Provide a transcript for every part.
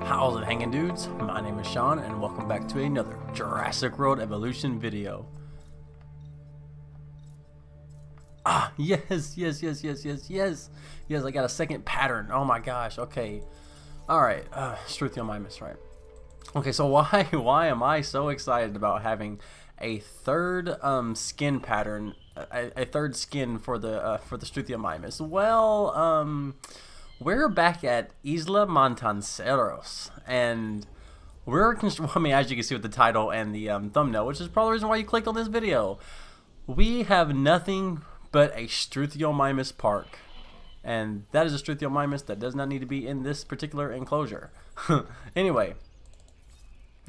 How's it hanging, dudes? My name is Sean and welcome back to another Jurassic World Evolution video. Yes, I got a second pattern. Oh my gosh. Okay. Alright, Struthiomimus, right? Okay, so why am I so excited about having a third skin pattern, a third skin for the Struthiomimus? Well, we're back at Isla MATANCEROS, and I mean, as you can see with the title and the thumbnail, which is probably the reason why you clicked on this video, we have nothing but a Struthiomimus park, and that is a Struthiomimus that does not need to be in this particular enclosure. Anyway,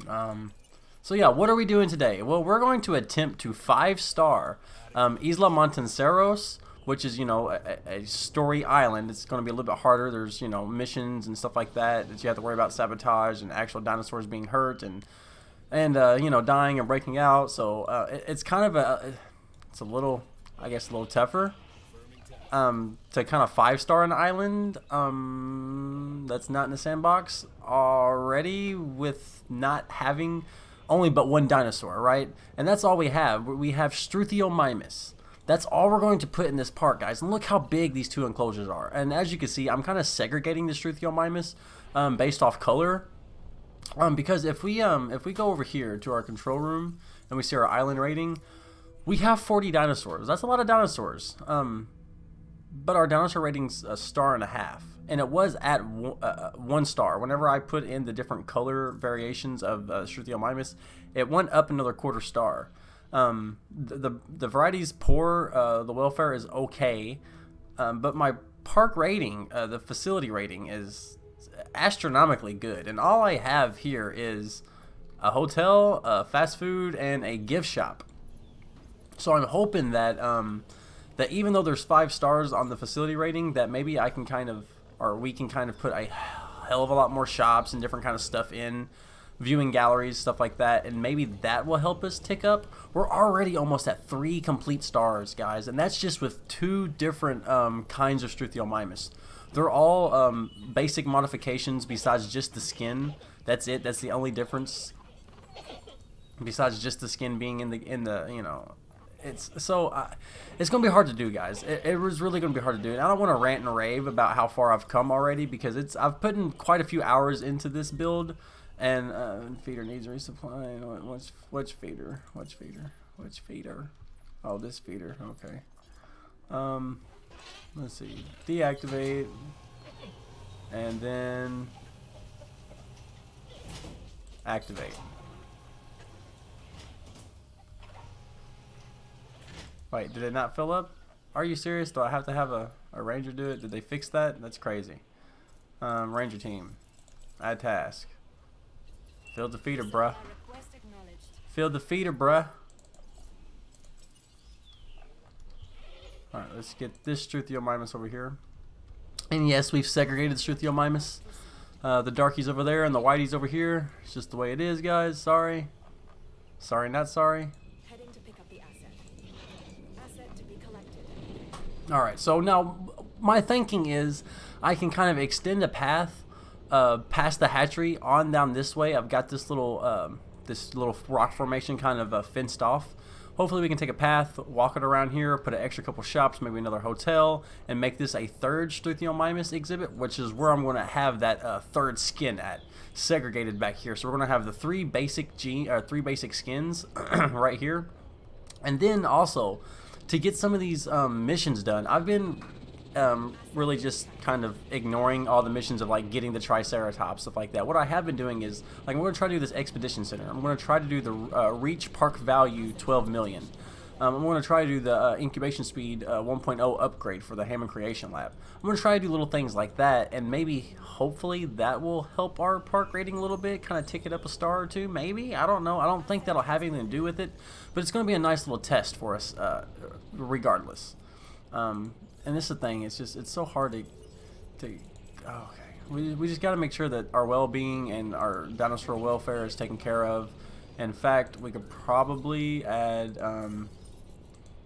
so yeah, what are we doing today? Well, we're going to attempt to 5-star Isla MATANCEROS, which is, you know, a story island. It's going to be a little bit harder. There's, you know, missions and stuff like that you have to worry about, sabotage and actual dinosaurs being hurt and you know, dying and breaking out. So it's kind of it's a little, I guess, a little tougher to kind of 5-star an island that's not in the sandbox already, with not having only but one dinosaur, right? And that's all we have. We have Struthiomimus. That's all we're going to put in this park, guys. And look how big these two enclosures are. And as you can see, I'm kind of segregating the Struthiomimus based off color. Because if we go over here to our control room and we see our island rating, we have 40 dinosaurs. That's a lot of dinosaurs. But our dinosaur rating's a 1.5 stars. And it was at 1 star. Whenever I put in the different color variations of Struthiomimus, it went up another 1/4 star. The variety's poor, the welfare is okay, but my park rating, the facility rating, is astronomically good, and all I have here is a hotel, fast food, and a gift shop. So I'm hoping that that even though there's 5 stars on the facility rating, that maybe I can kind of, or we can kind of put a hell of a lot more shops and different kind of stuff in, viewing galleries, stuff like that, and maybe that will help us tick up. We're already almost at 3 complete stars, guys, and that's just with 2 different kinds of Struthiomimus. They're all basic modifications besides just the skin. That's it. That's the only difference. Besides just the skin being in the you know, it's gonna be hard to do, guys. It was really gonna be hard to do, and I don't want to rant and rave about how far I've come already, because I've put in quite a few hours into this build. And feeder needs resupply. Which feeder? Oh, this feeder. Okay. Let's see. Deactivate, and then activate. Wait, did it not fill up? Are you serious? Do I have to have a ranger do it? Did they fix that? That's crazy. Ranger team. Add task. Fill the feeder, bruh. Fill the feeder, bruh. Alright, let's get this Struthiomimus over here. And yes, we've segregated Struthiomimus. The darkies over there and the whiteys over here. It's just the way it is, guys. Sorry. Sorry, not sorry. Heading to pick up the asset. Asset to be collected. Alright, so now my thinking is I can kind of extend a path past the hatchery on down this way. I've got this little rock formation kind of fenced off. Hopefully we can take a path, walk it around here, put an extra couple shops, maybe another hotel, and make this a 3rd Struthiomimus exhibit, which is where I'm going to have that 3rd skin at, segregated back here. So we're going to have the 3 basic skins right here. And then also, to get some of these missions done, I've been really just kind of ignoring all the missions of like getting the Triceratops, stuff like that. What I have been doing is, like, I'm going to try to do this expedition center. I'm going to try to do the reach park value 12 million. I'm going to try to do the incubation speed 1.0 upgrade for the Hammond Creation Lab. I'm going to try to do little things like that, and maybe, hopefully, that will help our park rating a little bit, kind of tick it up a star or 2, maybe. I don't know. I don't think that'll have anything to do with it, but it's going to be a nice little test for us regardless. And this is the thing, it's so hard to okay. We just got to make sure that our well-being and our dinosaur welfare is taken care of. In fact, we could probably add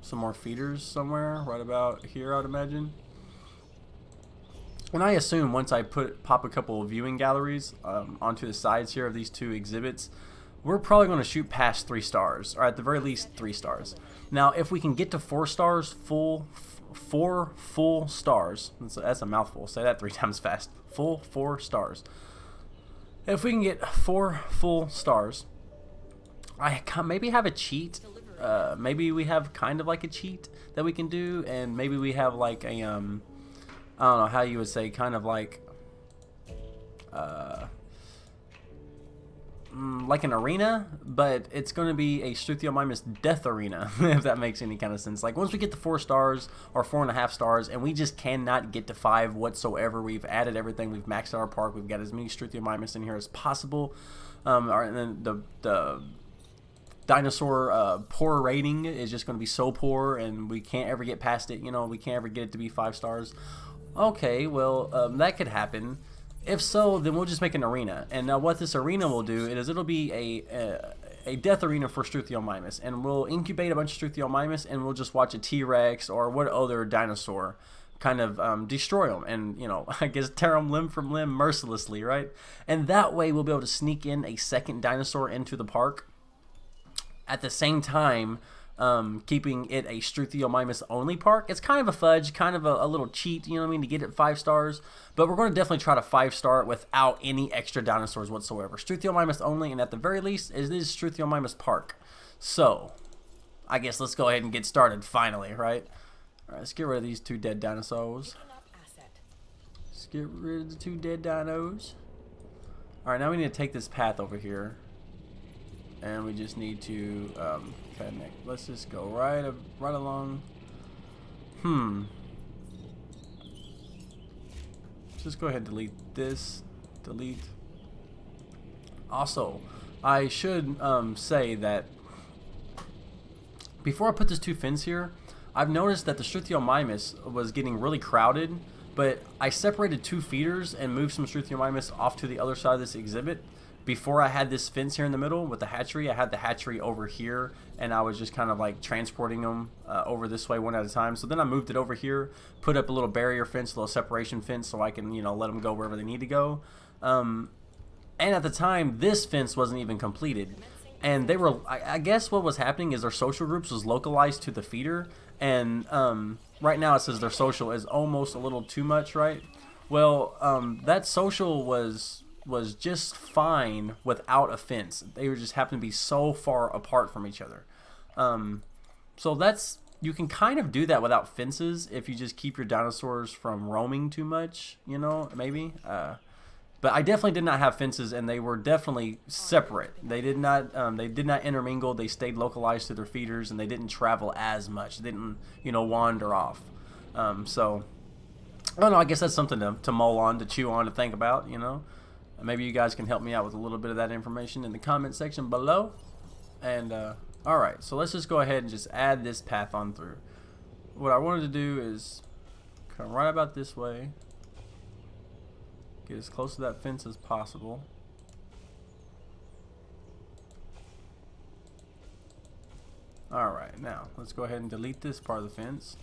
some more feeders somewhere, right about here, I'd imagine. And I assume once I pop a couple of viewing galleries onto the sides here of these two exhibits, we're probably going to shoot past 3 stars, or at the very least 3 stars. Now, if we can get to 4 stars, 4 full stars, that's a mouthful, say that 3 times fast, 4 stars. If we can get 4 full stars, I maybe have a cheat, maybe we have kind of like a cheat that we can do, and maybe we have like a, I don't know how you would say, kind of like an arena, but it's going to be a Struthiomimus death arena, if that makes any kind of sense. Like, once we get to 4 stars or 4.5 stars, and we just cannot get to 5 whatsoever, we've added everything, we've maxed out our park, we've got as many Struthiomimus in here as possible, and then the dinosaur poor rating is just going to be so poor, and we can't ever get past it, you know, we can't ever get it to be 5 stars. Okay, well, that could happen. If so, then we'll just make an arena. And now what this arena will do is it'll be a death arena for Struthiomimus. And we'll incubate a bunch of Struthiomimus, and we'll just watch a T-Rex or what other dinosaur kind of destroy them. And, you know, I guess tear them limb from limb mercilessly, right? And that way we'll be able to sneak in a second dinosaur into the park. At the same time, keeping it a Struthiomimus only park. It's kind of a fudge, kind of a little cheat, you know what I mean, to get it 5 stars. But we're going to definitely try to 5-star it without any extra dinosaurs whatsoever. Struthiomimus only, and at the very least, it is Struthiomimus Park. So, I guess let's go ahead and get started finally, right? Alright, let's get rid of these 2 dead dinosaurs. Let's get rid of the 2 dead dinos. Alright, now we need to take this path over here. And we just need to connect. Let's just go right along. Just go ahead and delete this. Delete. Also, I should say that before I put this 2 fins here, I've noticed that the Struthiomimus was getting really crowded, but I separated 2 feeders and moved some Struthiomimus off to the other side of this exhibit. Before I had this fence here in the middle with the hatchery, I had the hatchery over here, and I was just kind of like transporting them over this way one at a time. So then I moved it over here, put up a little barrier fence, a little separation fence, so I can, you know, let them go wherever they need to go. And at the time, this fence wasn't even completed. And they were, I guess what was happening is their social groups was localized to the feeder. And right now it says their social is almost a little too much, right? Well, that social was just fine without a fence. They were just happened to be so far apart from each other. So that's, you can kind of do that without fences if you just keep your dinosaurs from roaming too much, you know, maybe. But I definitely did not have fences, and they were definitely separate. They did not intermingle. They stayed localized to their feeders, and they didn't travel as much. They didn't, you know, wander off. So I don't know, I guess that's something to mull on, to chew on, to think about, you know. Maybe you guys can help me out with a little bit of that information in the comment section below. And alright, so let's just go ahead and just add this path on through. What I wanted to do is come right about this way, get as close to that fence as possible. Alright, now let's go ahead and delete this part of the fence.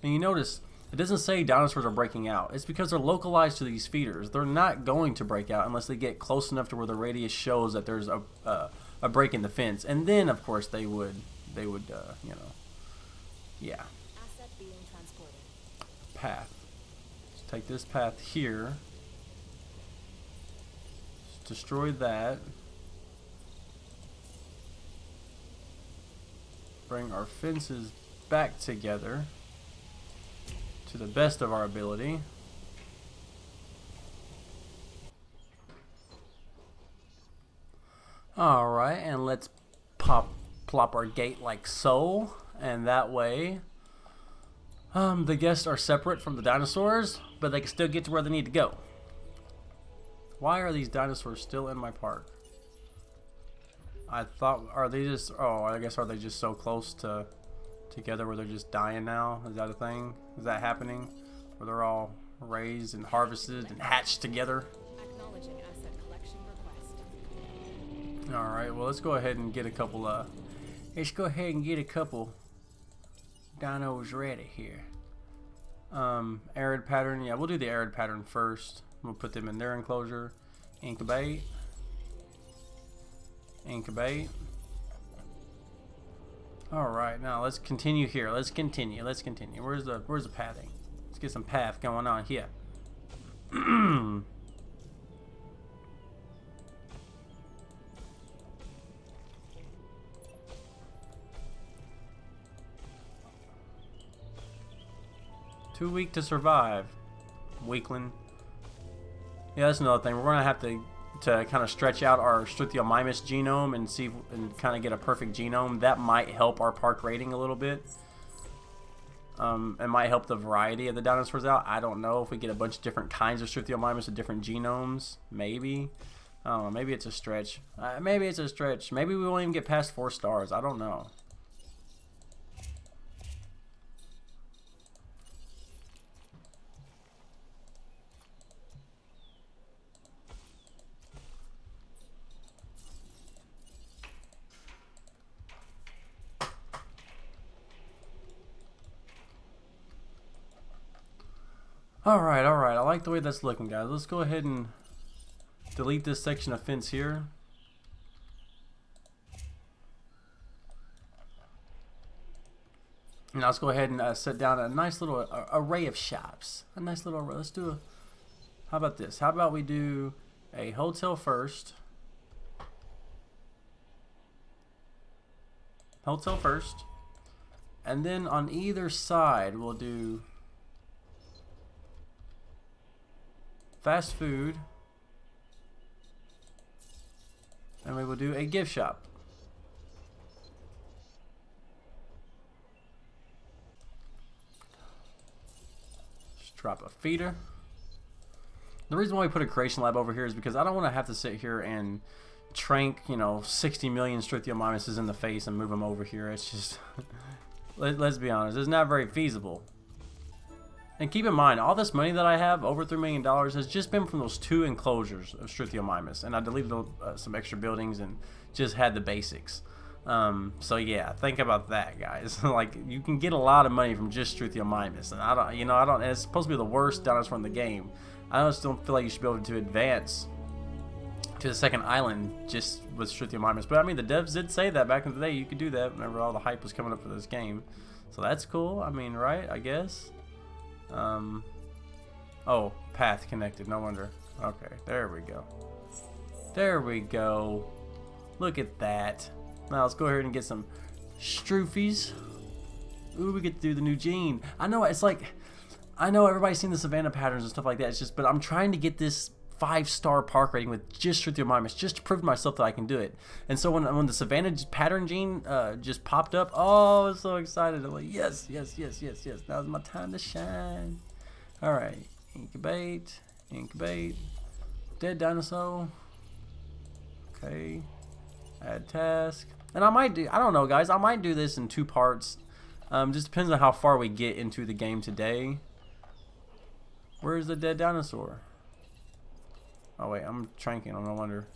And you notice it doesn't say dinosaurs are breaking out. It's because they're localized to these feeders. They're not going to break out unless they get close enough to where the radius shows that there's a break in the fence. And then, of course, they would, you know, yeah. Asset being transported. Path. Let's take this path here. Let's destroy that. Bring our fences back together to the best of our ability. Alright, and let's plop our gate like so, and that way the guests are separate from the dinosaurs, but they can still get to where they need to go. Why are these dinosaurs still in my park? I thought, are they just, oh, I guess, are they just so close together where they're just dying now? Is that a thing? Is that happening? Where they're all raised and harvested and hatched together? Acknowledging asset collection request. Alright, well, let's go ahead and get a couple, dinos ready here. Arid pattern. Yeah, we'll do the arid pattern first. We'll put them in their enclosure. Incubate. Incubate. Alright, now let's continue here. Let's continue. Where's the pathing? Let's get some path going on here. 2 weak to survive. Weakling. Yeah, that's another thing. We're gonna have to kind of stretch out our Struthiomimus genome and see and kind of get a perfect genome. That might help our park rating a little bit. It might help the variety of the dinosaurs out. I don't know if we get a bunch of different kinds of Struthiomimus with different genomes. Maybe. I don't know. Maybe it's a stretch. Maybe it's a stretch. Maybe we won't even get past 4 stars. I don't know. Alright, I like the way that's looking, guys. Let's go ahead and delete this section of fence here. Now let's go ahead and set down a nice little array of shops. A nice little array. Let's do a... How about this? How about we do a hotel first? Hotel first. And then on either side we'll do... fast food, and we will do a gift shop. Just drop a feeder. The reason why we put a creation lab over here is because I don't want to have to sit here and trank, you know, 60 million Struthiomimuses in the face and move them over here. It's just, let's be honest, it's not very feasible. And keep in mind, all this money that I have, over $3 million, has just been from those 2 enclosures of Struthiomimus. And I deleted some extra buildings and just had the basics. So yeah, think about that, guys. Like, you can get a lot of money from just Struthiomimus. And and it's supposed to be the worst dinosaur in the game. I just don't feel like you should be able to advance to the second island just with Struthiomimus. But I mean, the devs did say that back in the day you could do that whenever all the hype was coming up for this game. So that's cool. I mean, right? I guess. Oh, path connected, no wonder. Okay, there we go. There we go. Look at that. Now let's go ahead and get some Struthies. Ooh, we get to do the new gene. I know, it's like, I know everybody's seen the Savannah patterns and stuff like that. It's just, but I'm trying to get this 5-star park rating with just Struthiomimus, just to prove to myself that I can do it. And so when the Savannah pattern gene just popped up, oh, I was so excited. I'm like, yes, yes, yes, yes, yes. Now's my time to shine. All right, incubate, incubate, dead dinosaur. Okay, add task. And I might do, I don't know, guys. I might do this in 2 parts. Just depends on how far we get into the game today. Where's the dead dinosaur? Oh wait, I'm tranking, no wonder.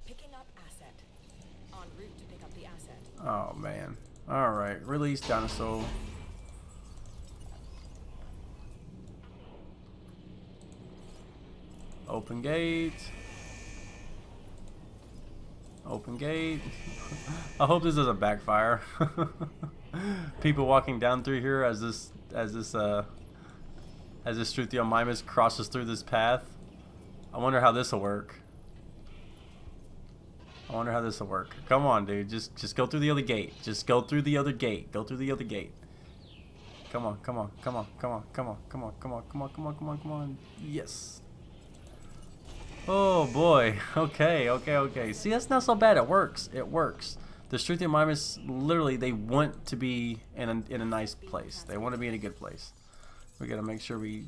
Picking up asset. En route to pick up the asset. Oh man. Alright, release dinosaur. Open gate. Open gate. I hope this doesn't backfire. People walking down through here as this Struthiomimus crosses through this path. I wonder how this will work. I wonder how this will work. Come on, dude. Just go through the other gate. Just go through the other gate. Go through the other gate. Come on, come on, come on, come on, come on, come on, come on, come on, come on, come on, come on. Yes. Oh boy. Okay, okay, okay. See, that's not so bad. It works. It works. The Struthiomimus, literally, they want to be in a nice place. They want to be in a good place. We gotta make sure we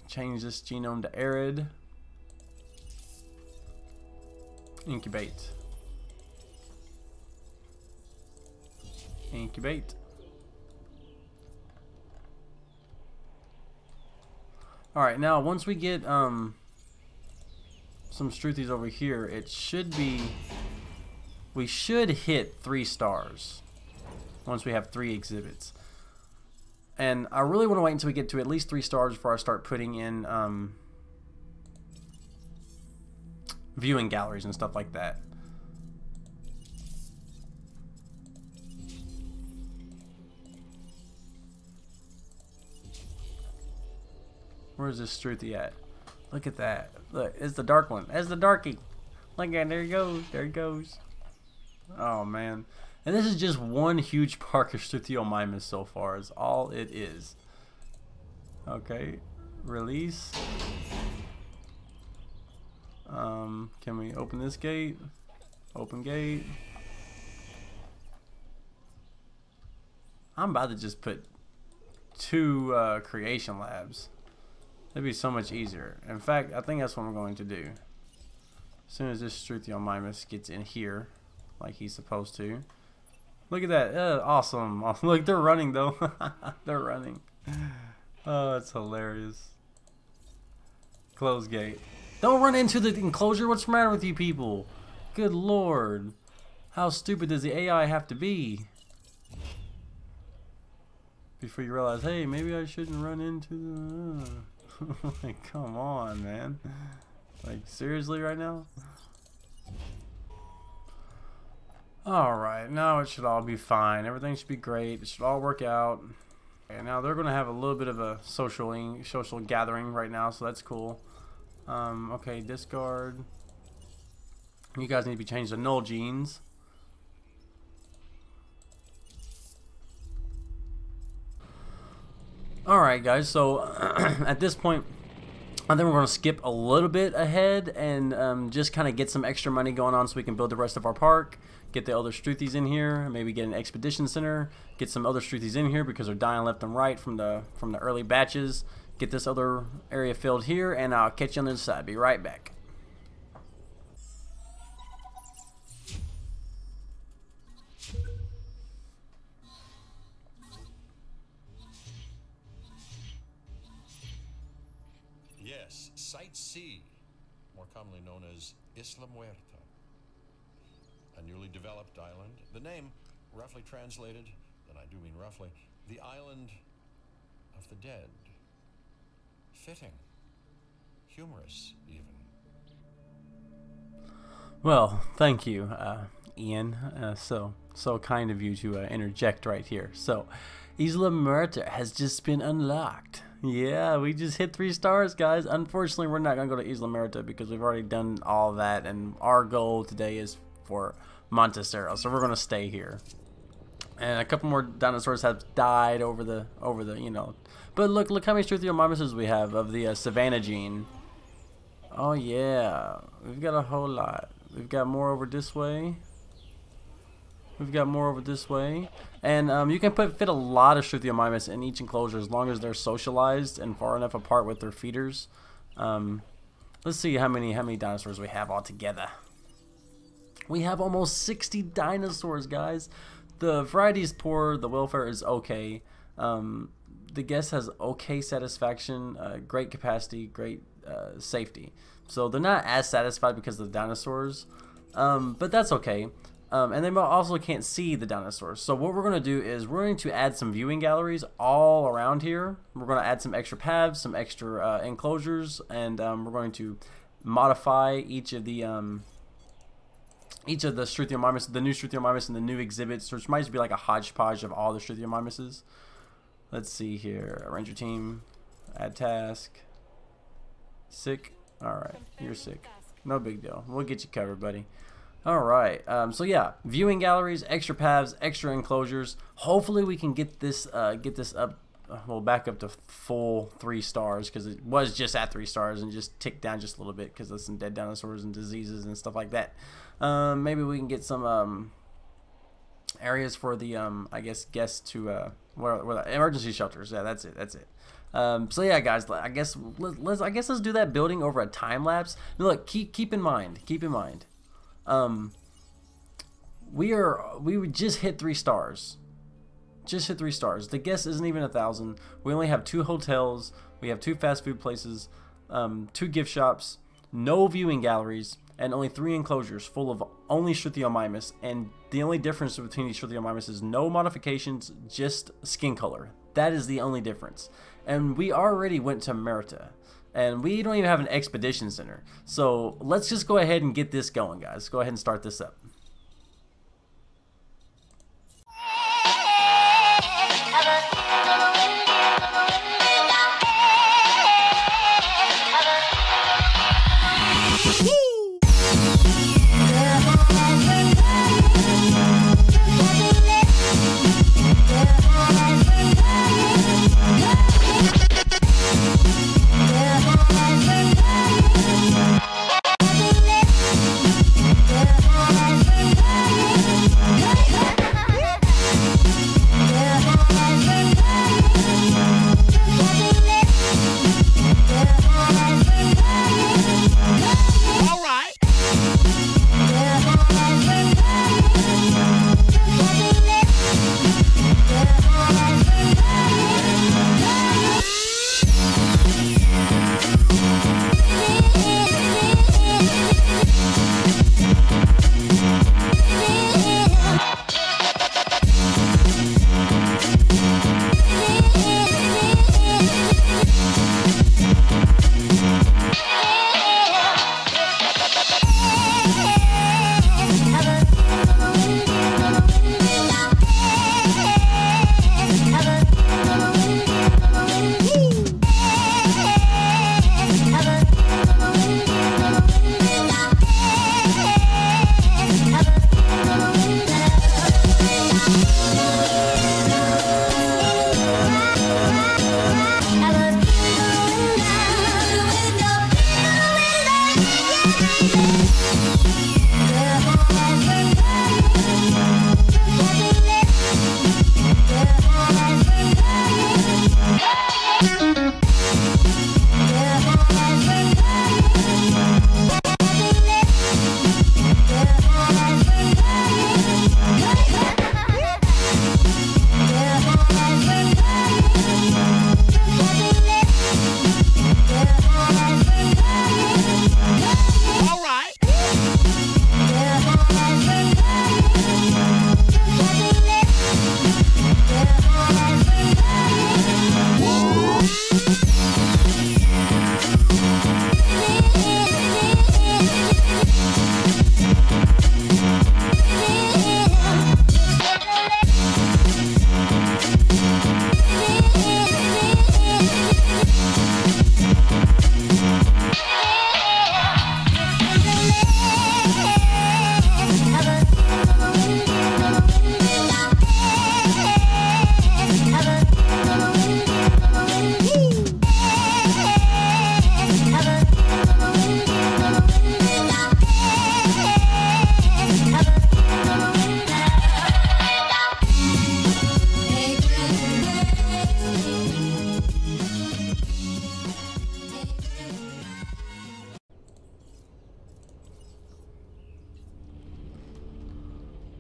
change this genome to arid. Incubate. Incubate. Alright, now once we get some Struthies over here, it should be, we should hit 3 stars. once we have 3 exhibits. And I really want to wait until we get to at least 3 stars before I start putting in viewing galleries and stuff like that. Where's this Struthi at? Look at that. Look, it's the dark one. It's the darky. Look at, there he goes. There he goes. Oh, man. And this is just one huge park of Struthiomimus so far. Is all it is. Okay. Release. Can we open this gate? Open gate. I'm about to just put 2 creation labs. That'd be so much easier. In fact, I think that's what I'm going to do. As soon as this Struthiomimus gets in here, like he's supposed to. Look at that. Awesome. Look, they're running though. They're running. Oh, that's hilarious. Close gate. Don't run into the enclosure. What's the matter with you people? Good lord. How stupid does the AI have to be? Before you realize, hey, maybe I shouldn't run into the... Like, come on, man. Like, seriously right now? Alright, now it should all be fine. Everything should be great. It should all work out. Okay, now they're going to have a little bit of a social gathering right now, so that's cool. Okay, discard. You guys need to be changed to null genes. Alright guys, so at this point I think we're going to skip a little bit ahead and just kind of get some extra money going on so we can build the rest of our park, get the other Struthis in here, maybe get an expedition center, get some other Struthis in here because they're dying left and right from the early batches, get this other area filled here, and I'll catch you on the other side. Be right back. Yes, Site C, more commonly known as Isla Muerta, a newly developed island. The name, roughly translated, and I do mean roughly, the island of the dead. Fitting. Humorous, even. Well, thank you, Ian. So kind of you to interject right here. So, Isla Muerta has just been unlocked. Yeah, we just hit 3 stars, guys. Unfortunately, we're not going to go to Isla Muerta because we've already done all that, and our goal today is for MATANCEROS, so we're going to stay here. And a couple more dinosaurs have died over the you know. But look how many Struthiomimuses we have of the Savannah gene. Oh yeah, we've got a whole lot. We've got more over this way. We've got more over this way. And you can fit a lot of Struthiomimus in each enclosure as long as they're socialized and far enough apart with their feeders. Let's see how many dinosaurs we have all together. We have almost 60 dinosaurs, guys. The variety is poor. The welfare is okay. The guest has okay satisfaction, great capacity, great safety. So they're not as satisfied because of the dinosaurs, but that's okay. And they also can't see the dinosaurs. So what we're going to do is we're going to add some viewing galleries all around here. We're going to add some extra paths, some extra enclosures, and we're going to modify each of the Struthiomimus, the new Struthiomimus and the new exhibits, which might just be like a hodgepodge of all the Struthiomimuses. Let's see here. Arrange your team. Add task. Sick. Alright, you're sick. No big deal. We'll get you covered, buddy. Alright, so yeah, viewing galleries, extra paths, extra enclosures. Hopefully we can get this up, well, back up to full 3 stars, because it was just at 3 stars and just ticked down just a little bit because of some dead dinosaurs and diseases and stuff like that. Maybe we can get some areas for the I guess guests to where the emergency shelters. Yeah, that's it. So yeah, guys, I guess let's do that building over a time lapse. Now, look, keep in mind. We would just hit 3 stars. Just hit 3 stars. The guest isn't even 1,000. We only have 2 hotels. We have 2 fast food places, 2 gift shops, no viewing galleries, and only 3 enclosures full of only Struthiomimus, and the only difference between these Struthiomimus is no modifications, just skin color. That is the only difference. And we already went to Merita, and we don't even have an expedition center. So let's just go ahead and get this going, guys. Go ahead and start this up.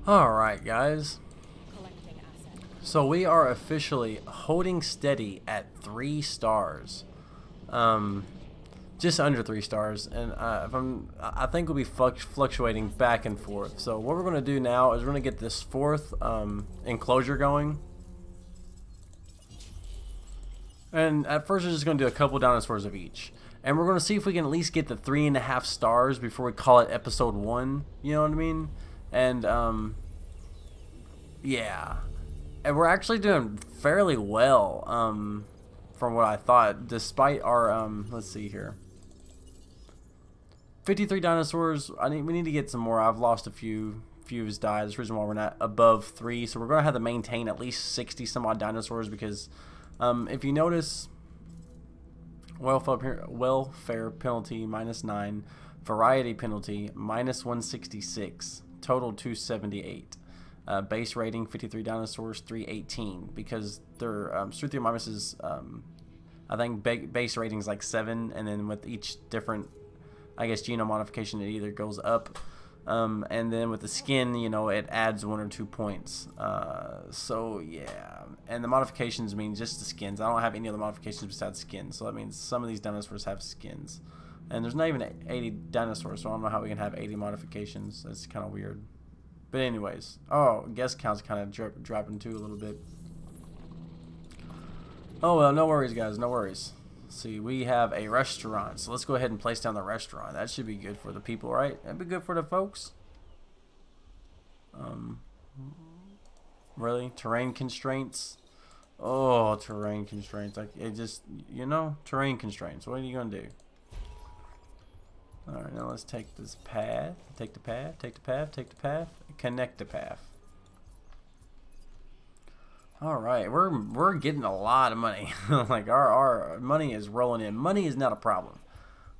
Alright guys, Collecting asset. so we are officially holding steady at 3 stars, just under 3 stars, and I think we'll be fluctuating back and forth. So what we're going to do now is we're going to get this 4th enclosure going, and at first we're just going to do a couple dinosaurs of each, and we're going to see if we can at least get the 3.5 stars before we call it episode 1, you know what I mean? And yeah, and we're actually doing fairly well from what I thought, despite our let's see here, 53 dinosaurs. We need to get some more. I've lost a few has died. That's the reason why we're not above 3, so we're gonna have to maintain at least 60 some odd dinosaurs, because if you notice, welfare penalty -9, variety penalty -166, total 278, base rating 53 dinosaurs 318, because their Struthiomimus is I think base rating's like 7, and then with each different, I guess, genome modification, it either goes up, and then with the skin, you know, it adds 1 or 2 points. So yeah, and the modifications mean just the skins. I don't have any other modifications besides skins, so that means some of these dinosaurs have skins. And there's not even 80 dinosaurs, so I don't know how we can have 80 modifications. That's kind of weird. But anyways, oh, guest count's kind of dropping too a little bit. Oh well, no worries, guys, no worries. Let's see, we have a restaurant, so let's go ahead and place down the restaurant. That should be good for the people, right? That'd be good for the folks. Really, terrain constraints. Oh, terrain constraints. Like it just, you know, terrain constraints. What are you gonna do? Alright, now let's take this path. Take the path, take the path, take the path, connect the path. Alright, we're getting a lot of money. Like our money is rolling in. Money is not a problem.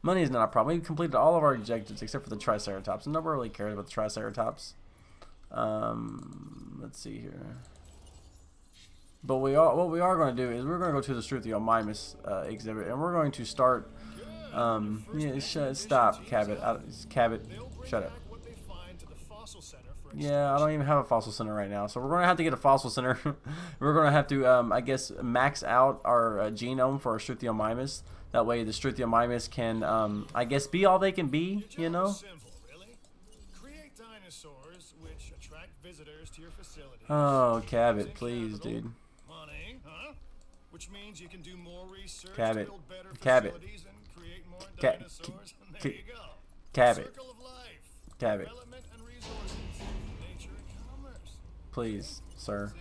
Money is not a problem. We've completed all of our objectives except for the Triceratops. Nobody really cares about the Triceratops. Let's see here. But what we are going to do is we're going to go to the Struthiomimus exhibit, and we're going to start. Yeah, stop, Cabot. Cabot, shut up. Yeah, I don't even have a fossil center right now, so we're going to have to get a fossil center. We're going to have to, I guess, max out our genome for our Struthiomimus. That way, the Struthiomimus can, I guess, be all they can be. You know. Oh, Cabot, please, dude. Which means you can do more research, Cabot, Cabot, Cabot, Cabot, please, sir,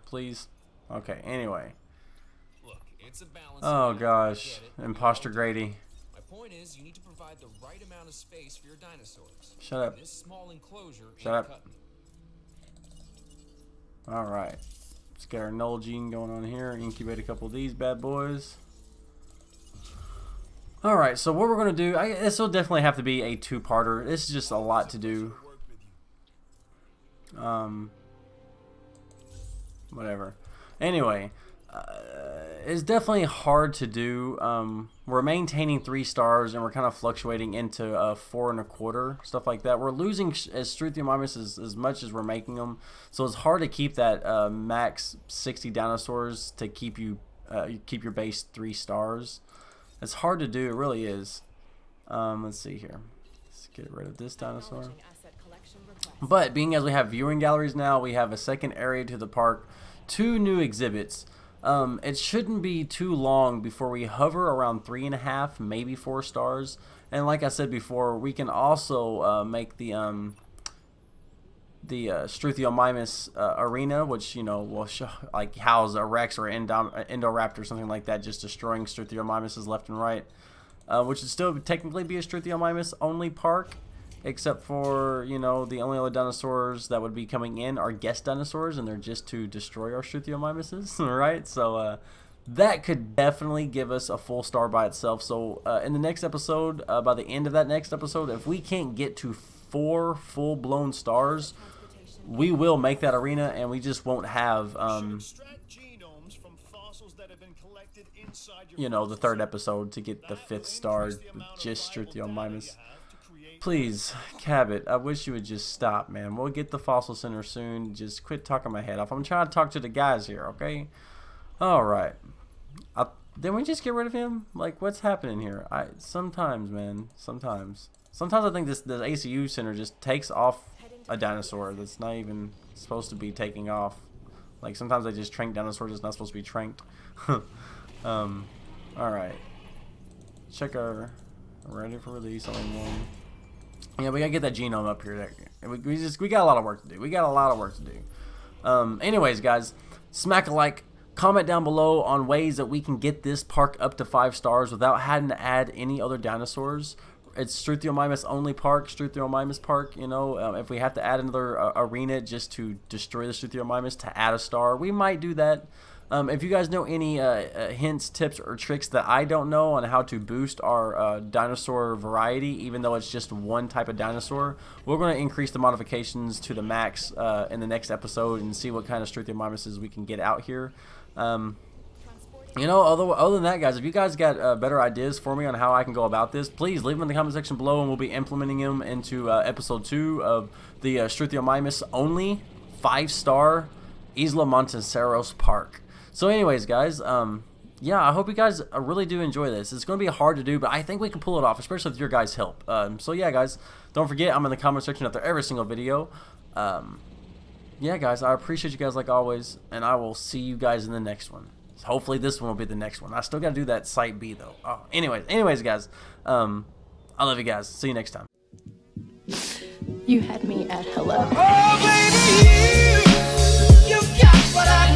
please. Okay, anyway. Oh gosh, imposter Grady. My point is, you need to provide the right amount of space for your dinosaurs. Shut up. This small enclosure Shut up. All right. Let's get our null gene going on here. Incubate a couple of these bad boys. Alright, so what we're going to do, this will definitely have to be a two-parter. This is just a lot to do. Whatever. Anyway, it's definitely hard to do. We're maintaining 3 stars, and we're kind of fluctuating into 4 1/4, stuff like that. We're losing as Struthiomimus as much as we're making them, so it's hard to keep that max 60 dinosaurs to keep you keep your base 3 stars. It's hard to do, it really is. Let's see here. Let's get rid of this dinosaur. But being as we have viewing galleries now, we have a second area to the park, 2 new exhibits. It shouldn't be too long before we hover around 3.5, maybe 4 stars. And like I said before, we can also make the Struthiomimus arena, which, you know, will like house a Rex or Indoraptor, something like that, just destroying Struthiomimuses left and right, which would still technically be a Struthiomimus only park, except for, you know, the only other dinosaurs that would be coming in are guest dinosaurs, and they're just to destroy our Struthiomimuses, right? So that could definitely give us a full star by itself. So in the next episode, by the end of that next episode, if we can't get to 4 full-blown stars, we will make that arena, and we just won't have you know, the 3rd episode to get the 5th star with just Struthiomimus. Please, Cabot, I wish you would just stop, man. We'll get the fossil center soon. Just quit talking my head off. I'm trying to talk to the guys here, okay? Alright. Didn't we just get rid of him? Like, what's happening here? Sometimes, man. Sometimes I think the ACU center just takes off a dinosaur that's not even supposed to be taking off. Like, sometimes they just trank dinosaurs that's not supposed to be tranked. Alright. Check our... Ready for release. Only 1. Yeah, we gotta get that genome up here. We got a lot of work to do. We got a lot of work to do. Anyways, guys, smack a like. Comment down below on ways that we can get this park up to 5 stars without having to add any other dinosaurs. It's Struthiomimus only park, Struthiomimus park. You know, if we have to add another arena just to destroy the Struthiomimus to add a star, we might do that. If you guys know any hints, tips, or tricks that I don't know on how to boost our dinosaur variety, even though it's just one type of dinosaur, we're going to increase the modifications to the max in the next episode and see what kind of Struthiomimuses we can get out here. You know, other than that, guys, if you guys got better ideas for me on how I can go about this, please leave them in the comment section below, and we'll be implementing them into episode 2 of the Struthiomimus only 5-star Isla Montanceros Park. So anyways, guys, yeah, I hope you guys really do enjoy this. It's going to be hard to do, but I think we can pull it off, especially with your guys' help. So yeah, guys, don't forget, I'm in the comment section after every single video. Yeah, guys, I appreciate you guys like always, and I will see you guys in the next one. Hopefully this one will be the next one. I still got to do that Site B, though. Oh, anyways, guys, I love you guys. See you next time. You had me at hello. Oh, baby, you got what I